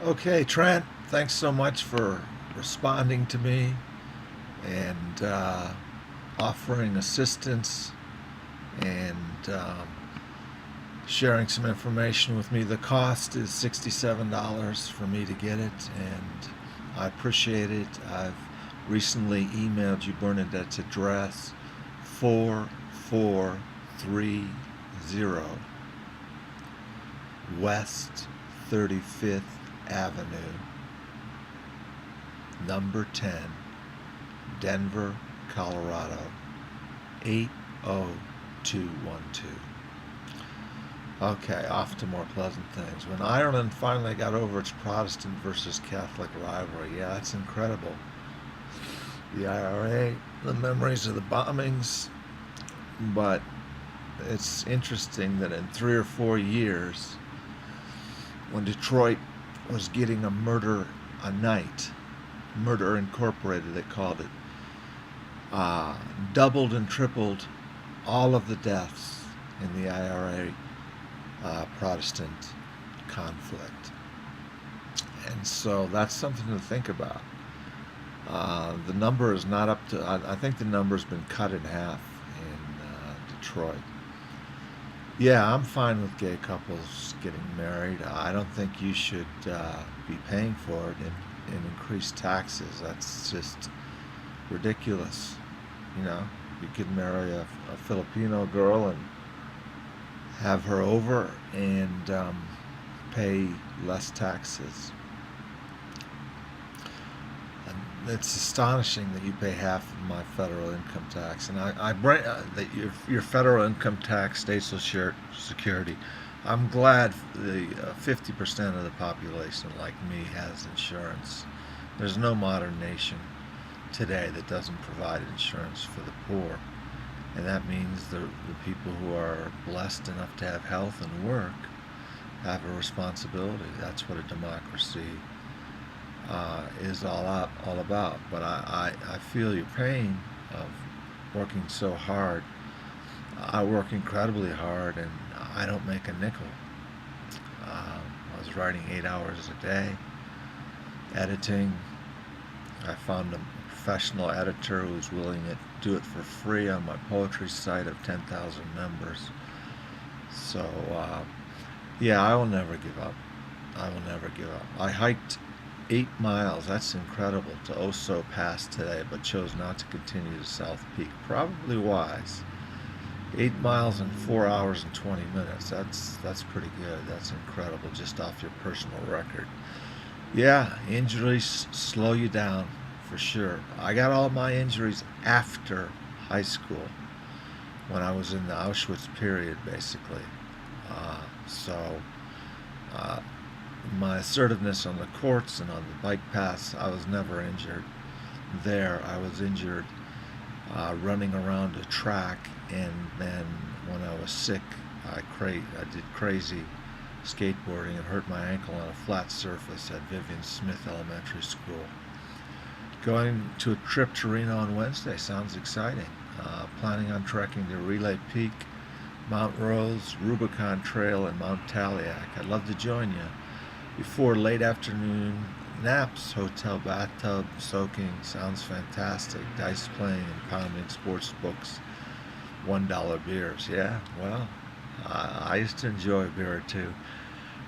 Okay, Trent, thanks so much for responding to me and offering assistance and sharing some information with me. The cost is $67 for me to get it, and I appreciate it. I've recently emailed you Bernadette's address 4430 West 35th Avenue, number 10, Denver, Colorado 80212. Okay, off to more pleasant things. When Ireland finally got over its Protestant versus Catholic rivalry, yeah, that's incredible. The IRA, the memories of the bombings, but it's interesting that in 3 or 4 years, when Detroit was getting a murder a night, Murder Incorporated, they called it, uh, doubled and tripled all of the deaths in the IRA Protestant conflict. And so that's something to think about. The number is not up to, I think the number's been cut in half in Detroit. Yeah, I'm fine with gay couples getting married. I don't think you should be paying for it in increased taxes. That's just ridiculous. You know, you could marry a Filipino girl and have her over and pay less taxes. And it's astonishing that you pay half of my federal income tax, and I bring that your federal income tax, state social security. I'm glad the 50% of the population, like me, has insurance. There's no modern nation today that doesn't provide insurance for the poor. And that means the people who are blessed enough to have health and work have a responsibility. That's what a democracy is all about. But I feel your pain of working so hard. I work incredibly hard and I don't make a nickel. I was writing 8 hours a day, editing. I found a professional editor who was willing to do it for free on my poetry site of 10,000 members. So, yeah, I will never give up. I will never give up. I hiked 8 miles, that's incredible, to Oso Pass today, but chose not to continue to South Peak. Probably wise. 8 miles in 4 hours and 20 minutes. That's pretty good. That's incredible, just off your personal record. Yeah, injuries slow you down for sure. I got all my injuries after high school when I was in the Auschwitz period, basically. So uh, my assertiveness on the courts and on the bike paths, I was never injured there. I was injured running around a track, and then when I was sick, I did crazy skateboarding and hurt my ankle on a flat surface at Vivian Smith Elementary School. Going to a trip to Reno on Wednesday sounds exciting. Planning on trekking to Relay Peak, Mount Rose, Rubicon Trail, and Mount Taliac. I'd love to join you. Before late afternoon naps, hotel bathtub soaking sounds fantastic. Dice playing and pounding sports books, $1 beers. Yeah, well, I used to enjoy a beer or two.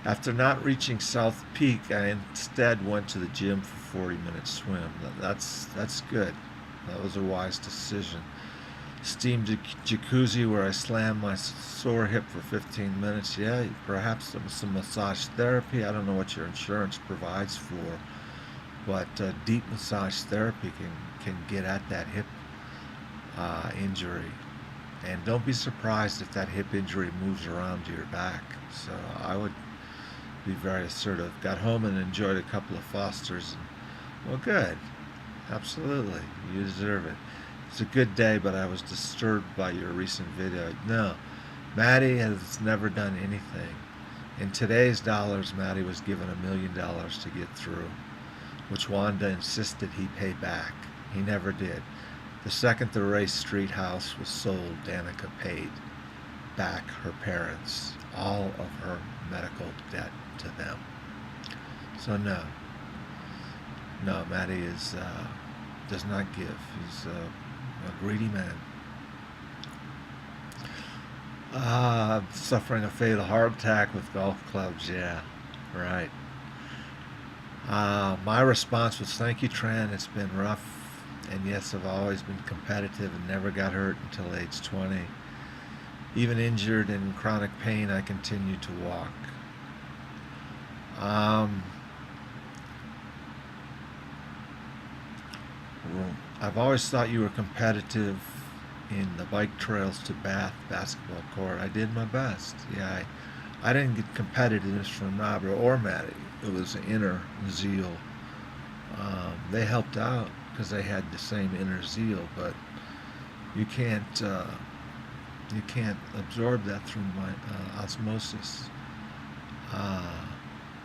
After not reaching South Peak, I instead went to the gym for 40-minute swim. That's good. That was a wise decision. Steamed jacuzzi where I slammed my sore hip for 15 minutes. Yeah, perhaps some massage therapy. I don't know what your insurance provides for, but deep massage therapy can get at that hip injury. And don't be surprised if that hip injury moves around to your back. So I would be very assertive. Got home and enjoyed a couple of Fosters. Well, good. Absolutely. You deserve it. It's a good day, but I was disturbed by your recent video. No, Maddie has never done anything. In today's dollars, Maddie was given $1 million to get through, which Wanda insisted he pay back. He never did. The second the Ray Street house was sold, Danica paid back her parents all of her medical debt to them. So no, no, Maddie does not give. He's a greedy man. Suffering a fatal heart attack with golf clubs. Yeah, right. My response was, "Thank you, Tran. It's been rough, and yes, I've always been competitive and never got hurt until age 20. Even injured and in chronic pain, I continue to walk." Um, I've always thought you were competitive in the bike trails to Bath basketball court. I did my best. Yeah, I didn't get competitiveness from Robert or Maddie. It was an inner zeal. They helped out because they had the same inner zeal, but you can't you can't absorb that through my osmosis. Uh,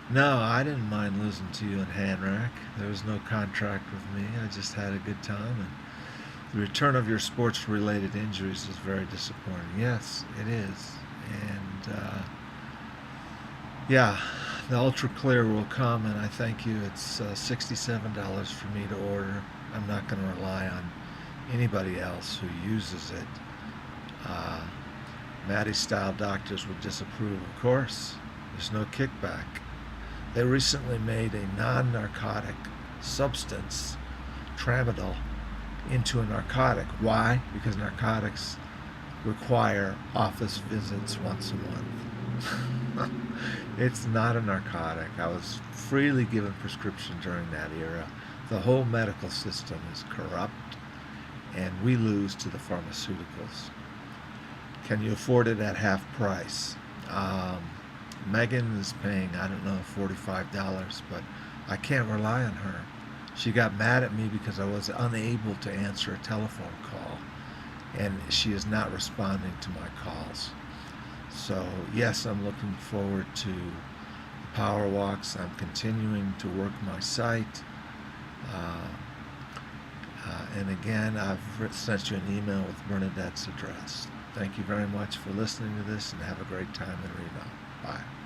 no, I didn't mind losing to you in Hanrack. There was no contract with me. I just had a good time, and the return of your sports-related injuries is very disappointing. Yes, it is, and yeah, the Ultra Clear will come, and I thank you. It's $67 for me to order. I'm not going to rely on anybody else who uses it. Uh, Maddie style doctors would disapprove, of course. There's no kickback. They recently made a non-narcotic substance, tramadol, into a narcotic. Why? Because narcotics require office visits once a month. It's not a narcotic. I was freely given prescription during that era. The whole medical system is corrupt, and we lose to the pharmaceuticals. Can you afford it at half price? Megan is paying, I don't know, $45, but I can't rely on her. She got mad at me because I was unable to answer a telephone call, and she is not responding to my calls. So, yes, I'm looking forward to the power walks. I'm continuing to work my site. Uh, and again, I've sent you an email with Bernadette's address. Thank you very much for listening to this, and have a great time in Reno. Bye.